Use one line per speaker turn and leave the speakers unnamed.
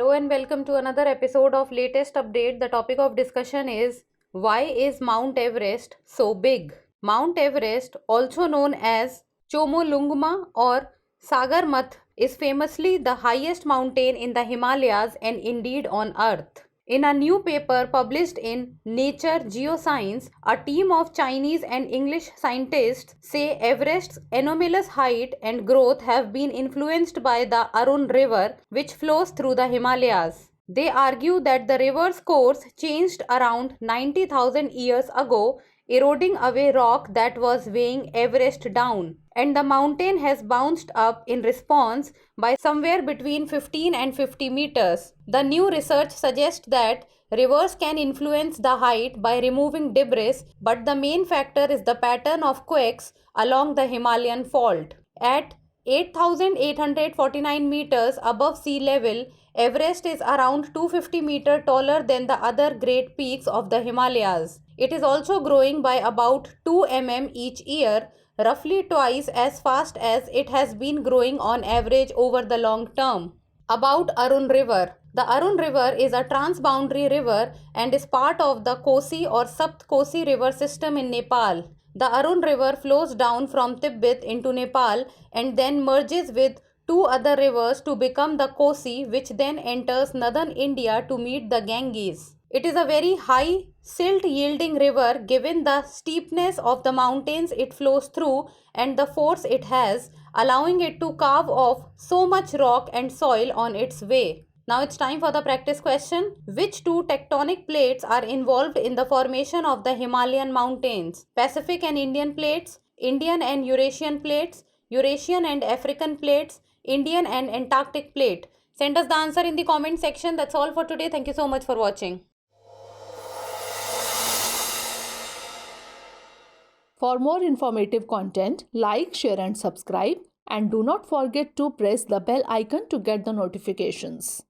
Hello and welcome to another episode of Latest Update. The topic of discussion is why is Mount Everest so big? Mount Everest, also known as Chomolungma or Sagarmath, is famously the highest mountain in the Himalayas and indeed on earth. In a new paper published in Nature Geoscience, a team of Chinese and English scientists say Everest's anomalous height and growth have been influenced by the Arun River, which flows through the Himalayas. They argue that the river's course changed around 90,000 years ago, eroding away rock that was weighing Everest down, and the mountain has bounced up in response by somewhere between 15 and 50 meters. The new research suggests that rivers can influence the height by removing debris, but the main factor is the pattern of quakes along the Himalayan fault. At 8,849 meters above sea level, Everest is around 250 meters taller than the other great peaks of the Himalayas. It is also growing by about 2 mm each year, roughly twice as fast as it has been growing on average over the long term. About Arun River. The Arun River is a transboundary river and is part of the Kosi or Sapt Kosi river system in Nepal. The Arun River flows down from Tibet into Nepal and then merges with two other rivers to become the Kosi, which then enters northern India to meet the Ganges. It is a very high silt yielding river given the steepness of the mountains it flows through and the force it has, allowing it to carve off so much rock and soil on its way. Now it's time for the practice question. Which two tectonic plates are involved in the formation of the Himalayan mountains? Pacific and Indian plates, Indian and Eurasian plates, Eurasian and African plates, Indian and Antarctic plate. Send us the answer in the comment section. That's all for today. Thank you so much for watching.
For more informative content, like, share and subscribe, and do not forget to press the bell icon to get the notifications.